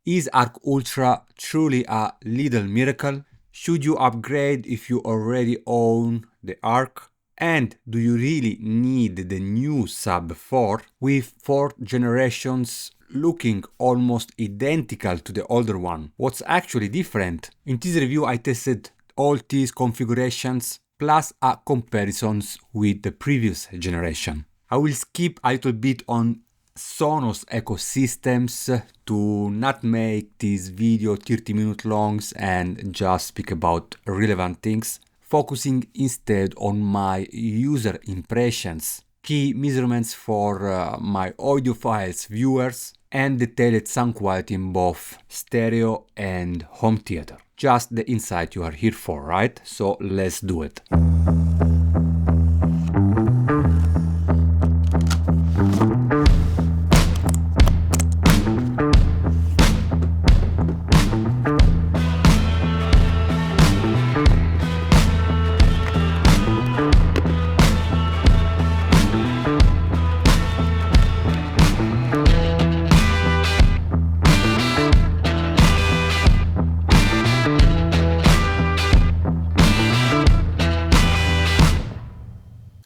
Is Arc Ultra truly a little miracle? Should you upgrade if you already own the Arc? And do you really need the new Sub 4 with 4 generations looking almost identical to the older one? What's actually different? In this review I tested all these configurations plus a comparisons with the previous generation. I will skip a little bit on Sonos ecosystems to not make this video 30-minute longs and just speak about relevant things, focusing instead on my user impressions, key measurements for my audiophiles viewers, and detailed sound quality in both stereo and home theater. Just the insight you are here for, right? So let's do it.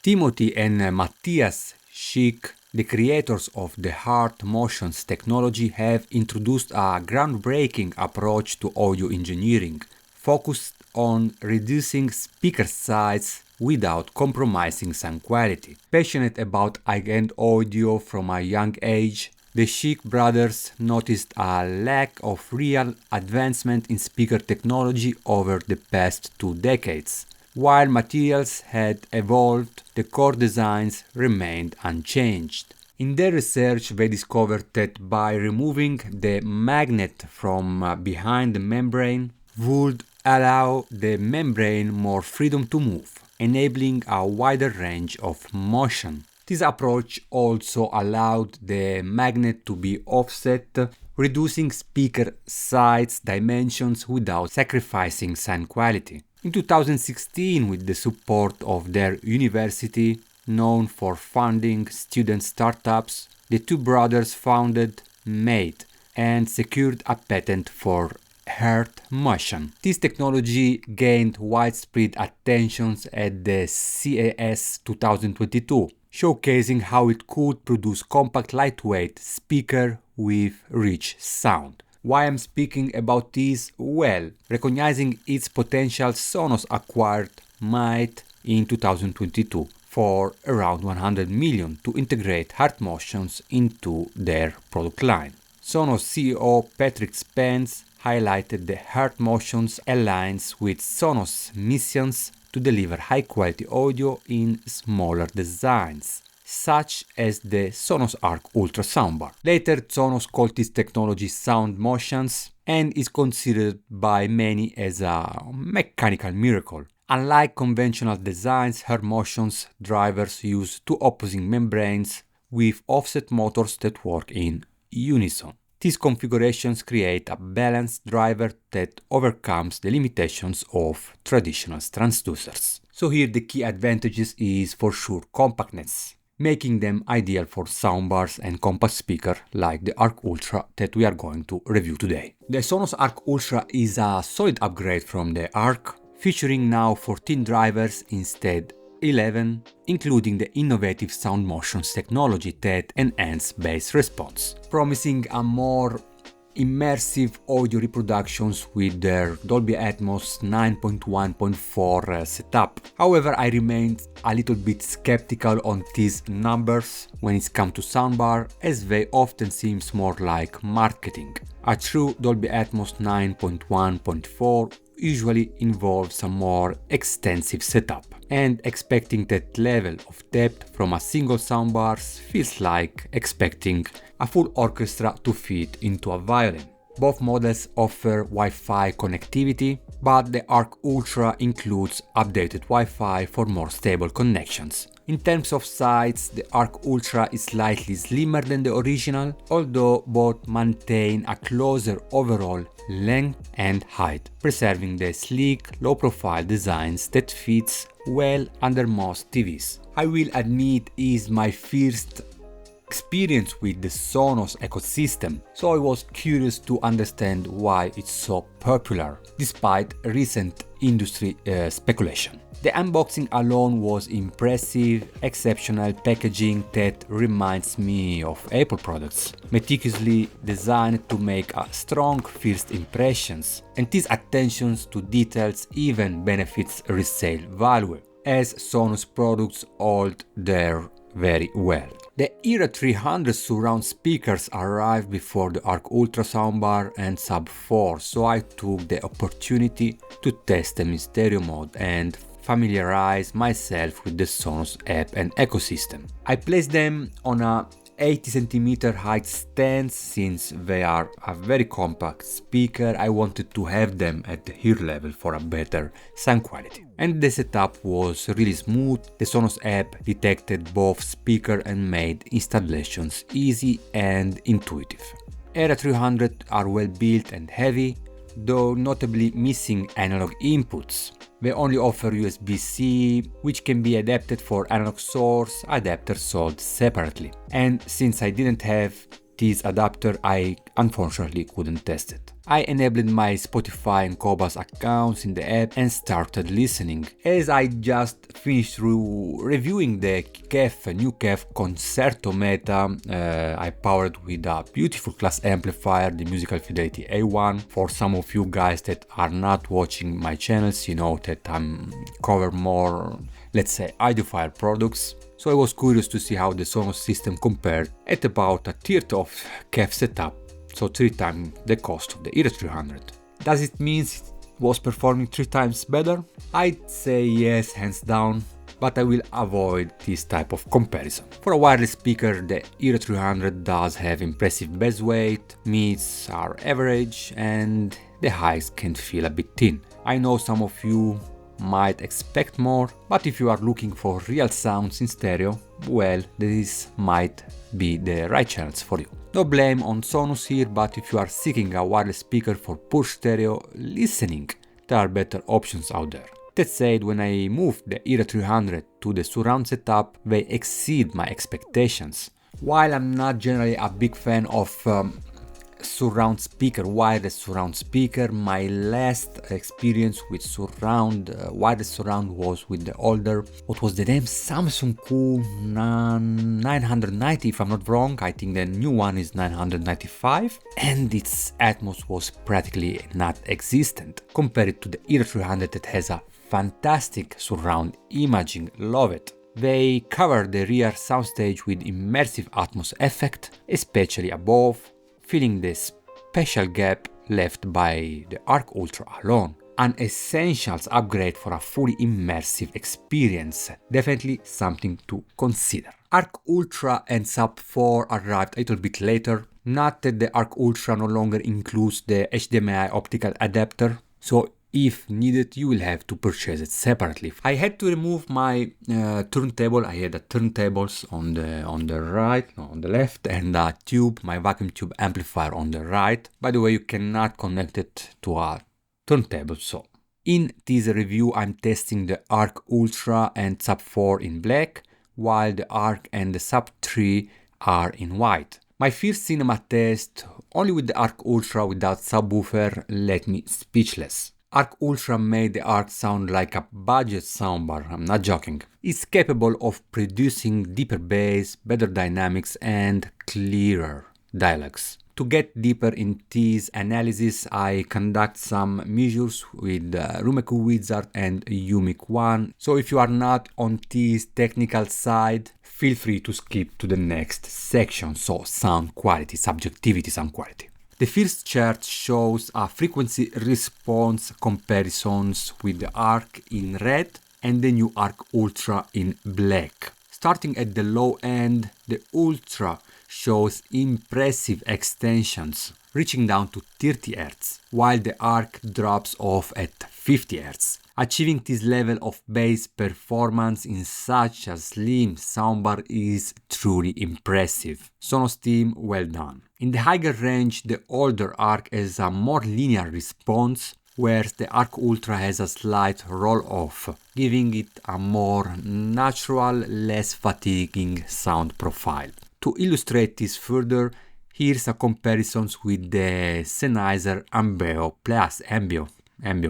Timothy and Matthias Schick, the creators of the Heart Motions technology, have introduced a groundbreaking approach to audio engineering, focused on reducing speaker size without compromising sound quality. Passionate about high-end audio from a young age, the Schick brothers noticed a lack of real advancement in speaker technology over the past 2 decades. While materials had evolved, the core designs remained unchanged. In their research, they discovered that by removing the magnet from behind the membrane would allow the membrane more freedom to move, enabling a wider range of motion. This approach also allowed the magnet to be offset, reducing speaker size dimensions without sacrificing sound quality. In 2016, with the support of their university, known for funding student startups, the two brothers founded Mate and secured a patent for Heart Motion. This technology gained widespread attention at the CES 2022, showcasing how it could produce compact, lightweight speaker with rich sound. Why I'm speaking about this? Well, recognizing its potential, Sonos acquired Might in 2022 for around 100 million to integrate Heart Motions into their product line. Sonos CEO Patrick Spence highlighted the Heart Motions aligns with Sonos' missions to deliver high-quality audio in smaller designs, such as the Sonos Arc Ultra soundbar. Later, Sonos called this technology Sound Motions and is considered by many as a mechanical miracle. Unlike conventional designs, Heart Motions drivers use two opposing membranes with offset motors that work in unison. These configurations create a balanced driver that overcomes the limitations of traditional transducers. So here the key advantages is for sure compactness, making them ideal for soundbars and compact speaker like the Arc Ultra that we are going to review today. The Sonos Arc Ultra is a solid upgrade from the Arc, featuring now 14 drivers instead 11, including the innovative Sound Motions technology that enhance bass response, promising a more immersive audio reproductions with their Dolby Atmos 9.1.4 setup. However, I remained a little bit skeptical on these numbers when it comes to soundbar, as they often seem more like marketing. A true Dolby Atmos 9.1.4 usually involves a more extensive setup, and expecting that level of depth from a single soundbar feels like expecting a full orchestra to fit into a violin. Both models offer Wi-Fi connectivity, but the Arc Ultra includes updated Wi-Fi for more stable connections. In terms of size, the Arc Ultra is slightly slimmer than the original, although both maintain a closer overall length and height, preserving the sleek, low-profile designs that fits well under most TVs. I will admit is my first experience with the Sonos ecosystem, so I was curious to understand why it's so popular, despite recent industry speculation. The unboxing alone was impressive, exceptional packaging that reminds me of Apple products, meticulously designed to make a strong first impressions, and this attention to details even benefits resale value, as Sonos products hold their very well. The Era 300 surround speakers arrived before the Arc Ultra soundbar and Sub 4, so I took the opportunity to test them in stereo mode and familiarize myself with the Sonos app and ecosystem. I placed them on a 80 cm height stand. Since they are a very compact speaker, I wanted to have them at the ear level for a better sound quality. And the setup was really smooth. The Sonos app detected both speaker and made installations easy and intuitive. Era 300 are well built and heavy, though notably missing analog inputs. They only offer USB-C, which can be adapted for analog source adapters sold separately. And since I didn't have this adapter, I unfortunately couldn't test it. I enabled my Spotify and Cobas accounts in the app and started listening. As I just finished reviewing the new KEF Concerto Meta, I powered with a beautiful class amplifier, the Musical Fidelity A1. For some of you guys that are not watching my channels, you know that I'm cover more, let's say, audiophile products. So I was curious to see how the Sonos system compared at about a third of KEF setup, so 3 times the cost of the Era 300. Does it mean it was performing 3 times better? I'd say yes, hands down, but I will avoid this type of comparison. For a wireless speaker, the Era 300 does have impressive bass weight, mids are average, and the highs can feel a bit thin. I know some of you might expect more, but if you are looking for real sounds in stereo, well, this might be the right channels for you. No blame on Sonos here, but if you are seeking a wireless speaker for pure stereo listening, there are better options out there. That said, when I moved the Era 300 to the surround setup, they exceed my expectations. While I'm not generally a big fan of wireless surround speaker, my last experience with wireless surround was with the older, what was the name, Samsung Q990 if I'm not wrong. I think the new one is 995, and its Atmos was practically not existent compared to the Era 300 that has a fantastic surround imaging. Love it. They cover the rear soundstage with immersive Atmos effect, especially above, filling the special gap left by the Arc Ultra alone. An essentials upgrade for a fully immersive experience. Definitely something to consider. Arc Ultra and Sub 4 arrived a little bit later. Not that the Arc Ultra no longer includes the HDMI optical adapter, so if needed, you will have to purchase it separately. I had to remove my turntable. I had a turntables on the right, no, on the left, and a tube, my vacuum tube amplifier on the right. By the way, you cannot connect it to a turntable. So in this review, I'm testing the Arc Ultra and Sub 4 in black, while the Arc and the Sub 3 are in white. My first cinema test, only with the Arc Ultra without subwoofer, left me speechless. Arc Ultra made the Arc sound like a budget soundbar, I'm not joking. It's capable of producing deeper bass, better dynamics, and clearer dialogues. To get deeper in this analysis, I conduct some measures with Rumeku Wizard and Umic One. So if you are not on this technical side, feel free to skip to the next section. So sound quality, subjectivity, sound quality. The first chart shows a frequency response comparisons with the Arc in red and the new Arc Ultra in black. Starting at the low end, the Ultra shows impressive extensions, reaching down to 30 Hz, while the Arc drops off at 50 Hz. Achieving this level of bass performance in such a slim soundbar is truly impressive. Sonos team, well done. In the higher range, the older Arc has a more linear response, whereas the Arc Ultra has a slight roll-off, giving it a more natural, less fatiguing sound profile. To illustrate this further, here's a comparison with the Sennheiser Ambeo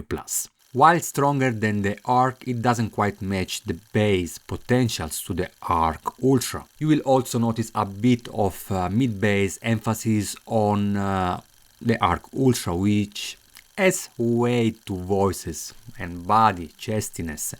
Plus. While stronger than the Arc, it doesn't quite match the bass potentials to the Arc Ultra. You will also notice a bit of mid-bass emphasis on the Arc Ultra, which adds weight to voices and body, chestiness,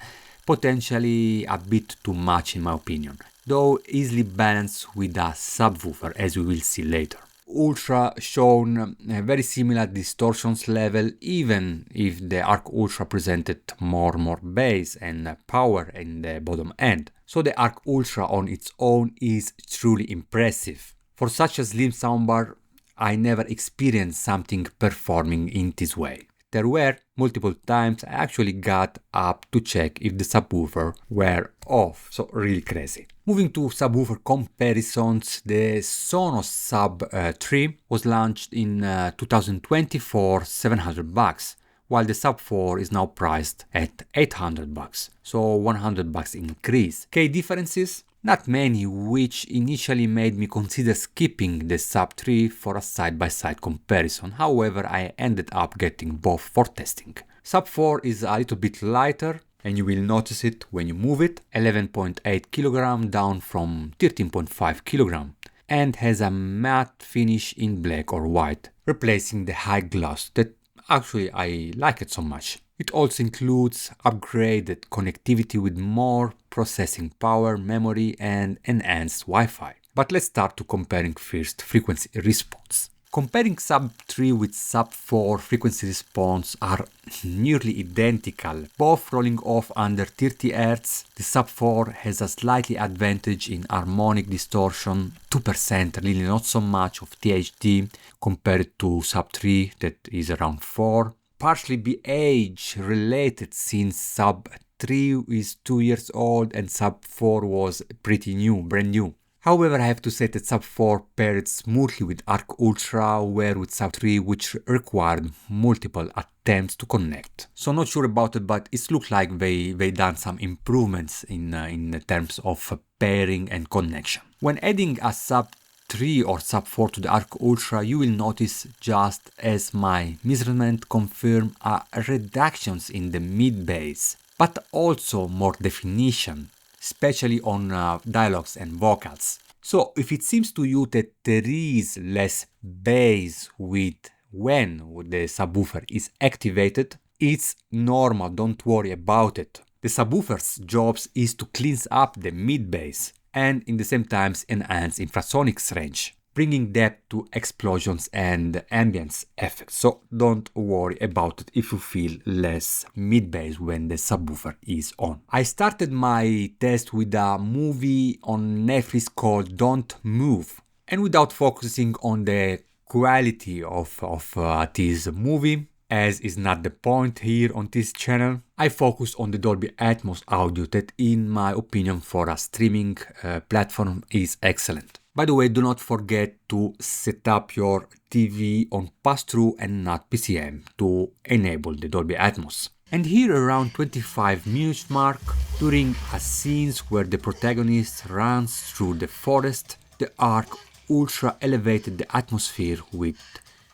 potentially a bit too much in my opinion, though easily balanced with a subwoofer as we will see later. Ultra shown a very similar distortions level, even if the Arc Ultra presented more bass and power in the bottom end. So the Arc Ultra on its own is truly impressive. For such a slim soundbar, I never experienced something performing in this way. There were multiple times I actually got up to check if the subwoofer were off, so really crazy. Moving to subwoofer comparisons, the Sonos Sub 3 was launched in 2020 for $700, while the Sub 4 is now priced at $800, so $100 increase. Key differences? Not many, which initially made me consider skipping the Sub 3 for a side-by-side comparison. However, I ended up getting both for testing. Sub 4 is a little bit lighter, and you will notice it when you move it, 11.8 kg down from 13.5 kg, and has a matte finish in black or white, replacing the high gloss that actually I like it so much. It also includes upgraded connectivity with more processing power, memory, and enhanced Wi-Fi. But let's start to comparing first frequency response. Comparing Sub 3 with Sub 4 frequency response are nearly identical, both rolling off under 30 Hz. The Sub 4 has a slightly advantage in harmonic distortion, 2%, really not so much of THD compared to Sub 3 that is around 4. Partially be age related since Sub 3 is 2 years old and Sub 4 was pretty new, brand new. However, I have to say that Sub 4 paired smoothly with Arc Ultra, where with Sub 3 which required multiple attempts to connect. So not sure about it, but it looks like they done some improvements in terms of pairing and connection. When adding a Sub 3 or Sub 4 to the Arc Ultra, you will notice, just as my measurement confirm, reductions in the mid-bass, but also more definition, especially on dialogues and vocals. So if it seems to you that there is less bass when the subwoofer is activated, it's normal, don't worry about it. The subwoofer's job is to cleanse up the mid-bass and in the same time enhance infrasonics range, bringing depth to explosions and ambience effects. So don't worry about it if you feel less mid-bass when the subwoofer is on. I started my test with a movie on Netflix called Don't Move, and without focusing on the quality of this movie, as is not the point here on this channel, I focus on the Dolby Atmos audio that in my opinion for a streaming platform is excellent. By the way, do not forget to set up your TV on pass-through and not PCM to enable the Dolby Atmos. And here around 25 minutes mark, during a scene where the protagonist runs through the forest, the Arc Ultra elevated the atmosphere with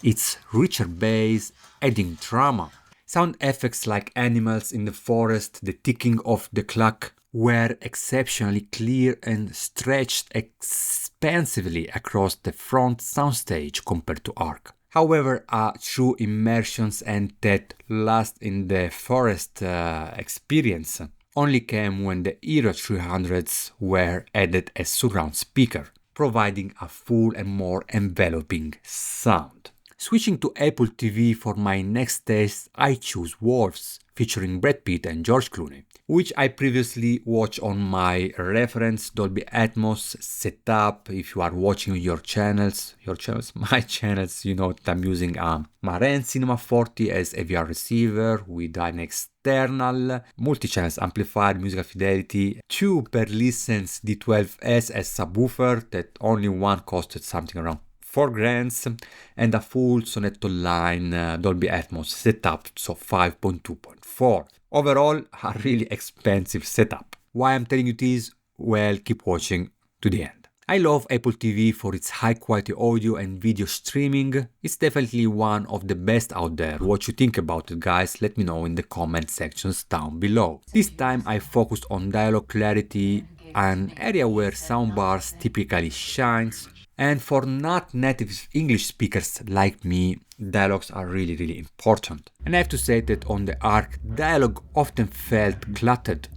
its richer bass, adding drama. Sound effects like animals in the forest, the ticking of the clock, were exceptionally clear and stretched expansively across the front soundstage compared to Arc. However, a true immersion and that last in the forest experience only came when the Hero 300s were added as surround speaker, providing a full and more enveloping sound. Switching to Apple TV for my next test, I choose Wolves, featuring Brad Pitt and George Clooney, which I previously watched on my reference Dolby Atmos setup. If you are watching my channels, you know that I'm using a Marantz Cinema 40 as AVR receiver with an external multi-channels amplifier, musical fidelity, 2 per listens D12S as subwoofer that only one costed something around $4,000, and a full Sonetto line Dolby Atmos setup, so 5.2.4. Overall, a really expensive setup. Why I'm telling you this? Well, keep watching to the end. I love Apple TV for its high quality audio and video streaming. It's definitely one of the best out there. What you think about it, guys? Let me know in the comment sections down below. This time I focused on dialogue clarity, an area where soundbars typically shines. And for not native English speakers like me, dialogues are really important. And I have to say that on the Arc, dialogue often felt cluttered,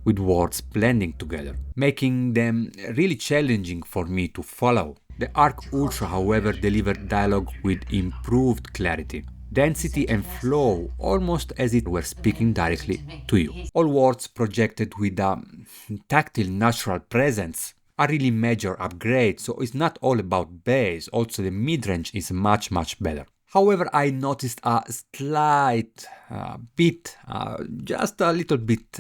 with words blending together, making them really challenging for me to follow. The Arc Ultra, however, delivered dialogue with improved clarity, density and flow, almost as it were speaking directly to you. All words projected with a tactile natural presence are really major upgrade, so it's not all about bass, also the mid-range is much better. However, I noticed a slight bit, just a little bit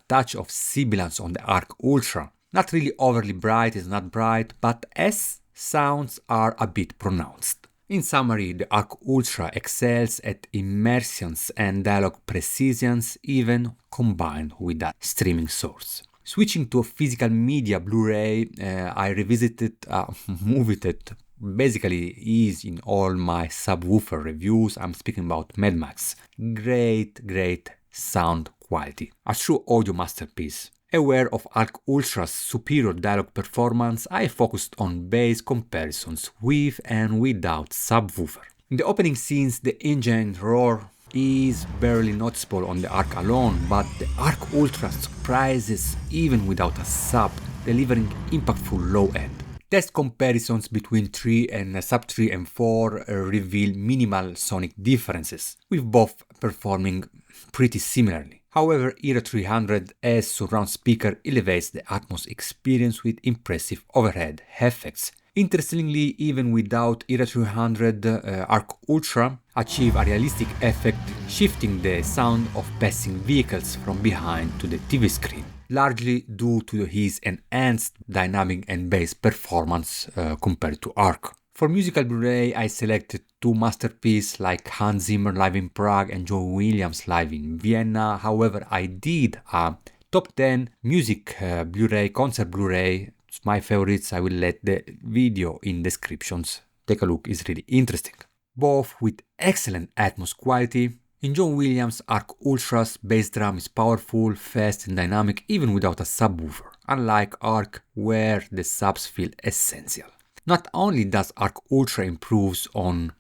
touch of sibilance on the Arc Ultra. Not really overly bright, it's not bright, but S sounds are a bit pronounced. In summary, the Arc Ultra excels at immersions and dialogue precisions, even combined with a streaming source. Switching to a physical media Blu-ray, I revisited a movie that basically is in all my subwoofer reviews. I'm speaking about Mad Max. Great sound quality. A true audio masterpiece. Aware of Arc Ultra's superior dialogue performance, I focused on bass comparisons with and without subwoofer. In the opening scenes, the engine roar is barely noticeable on the Arc alone, but the Arc Ultra surprises even without a sub, delivering impactful low end. Test comparisons between 3 and sub 3 and 4 reveal minimal sonic differences, with both performing pretty similarly. However, Era 300's surround speaker elevates the Atmos experience with impressive overhead effects. Interestingly, even without Era 300, Arc Ultra achieve a realistic effect, shifting the sound of passing vehicles from behind to the TV screen, largely due to his enhanced dynamic and bass performance compared to Arc. For musical Blu-ray, I selected two masterpieces like Hans Zimmer live in Prague and John Williams live in Vienna. However, I did a top 10 music Blu-ray, concert Blu-ray. It's my favorites. I will let the video in descriptions. Take a look, it's really interesting. Both with excellent Atmos quality. In John Williams' Arc Ultra's bass drum is powerful, fast and dynamic even without a subwoofer, unlike Arc where the subs feel essential. Not only does Arc Ultra improves on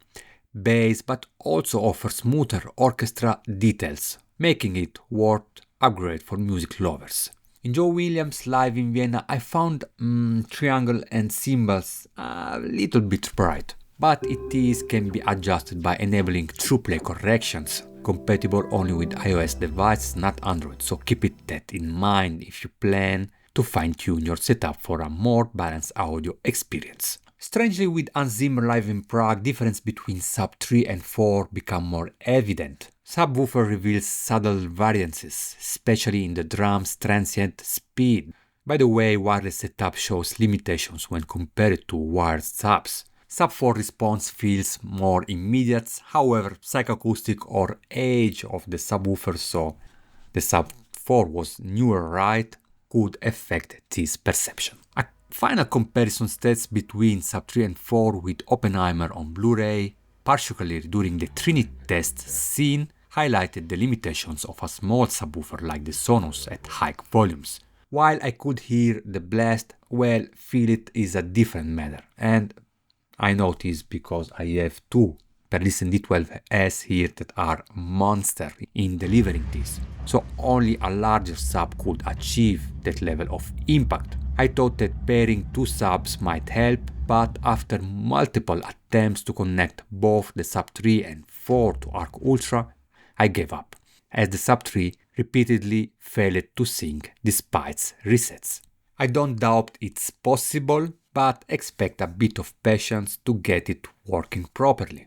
bass but also offers smoother orchestra details, making it worth upgrade for music lovers. In Joe Williams' live in Vienna I found triangle and cymbals a little bit bright, but it can be adjusted by enabling true play corrections, compatible only with iOS devices, not Android, so keep that in mind if you plan to fine-tune your setup for a more balanced audio experience. Strangely, with Hans Zimmer live in Prague, difference between sub 3 and 4 become more evident. Subwoofer reveals subtle variances, especially in the drum's transient speed. By the way, wireless setup shows limitations when compared to wired subs. Sub 4 response feels more immediate, however, psychoacoustic or age of the subwoofer, so the sub 4 was newer, right, could affect this perception. A final comparison stats between sub 3 and 4 with Oppenheimer on Blu-ray, particularly during the Trinity test scene, highlighted the limitations of a small subwoofer like the Sonos at high volumes. While I could hear the blast, well, feel it is a different matter, and I noticed because I have two Perlisten D12S here that are monster in delivering this, so only a larger sub could achieve that level of impact. I thought that pairing two subs might help, but after multiple attempts to connect both the sub 3 and 4 to Arc Ultra, I gave up, as the sub 3 repeatedly failed to sync despite resets. I don't doubt it's possible, but expect a bit of patience to get it working properly.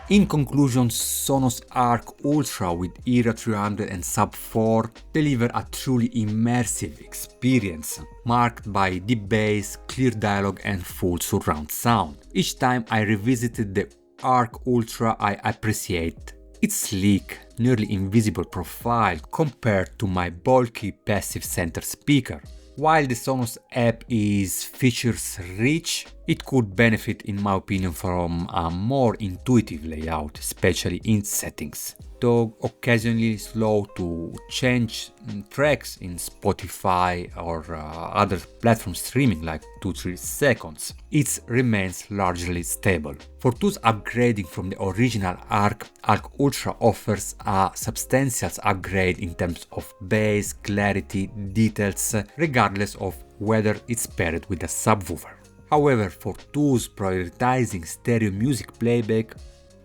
In conclusion, Sonos Arc Ultra with Era 300 and Sub 4 deliver a truly immersive experience, marked by deep bass, clear dialogue and full surround sound. Each time I revisited the Arc Ultra, I appreciate its sleek, nearly invisible profile compared to my bulky passive center speaker. While the Sonos app is features rich, it could benefit in my opinion from a more intuitive layout, especially in settings. Though occasionally slow to change tracks in Spotify or other platform streaming like 2-3 seconds, it remains largely stable. For those upgrading from the original Arc Ultra offers a substantial upgrade in terms of bass, clarity, details, regardless of whether it's paired with a subwoofer. However, for those prioritizing stereo music playback,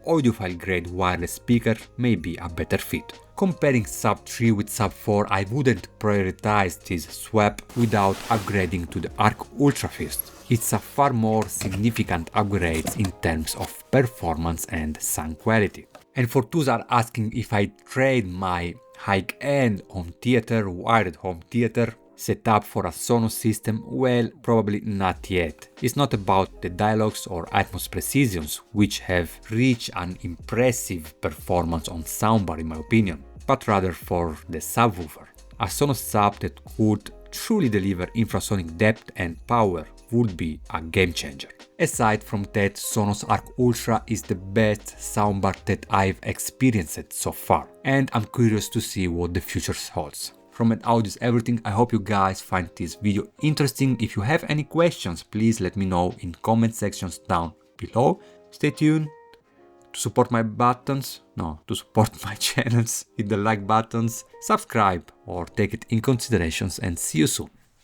audiophile-grade wireless speaker may be a better fit. Comparing Sub 3 with Sub 4, I wouldn't prioritize this swap without upgrading to the Arc Ultra first. It's a far more significant upgrade in terms of performance and sound quality. And for those are asking if I trade my high-end home theater, wired home theater, set up for a Sonos system, well, probably not yet. It's not about the dialogs or Atmos precisions, which have reached an impressive performance on Soundbar in my opinion, but rather for the subwoofer. A Sonos sub that could truly deliver infrasonic depth and power would be a game changer. Aside from that, Sonos Arc Ultra is the best soundbar that I've experienced so far, and I'm curious to see what the future holds. From an audio is everything. I hope you guys find this video interesting. If you have any questions, please let me know in comment sections down below. Stay tuned to support my channels, hit the like buttons, subscribe or take it in considerations, and see you soon.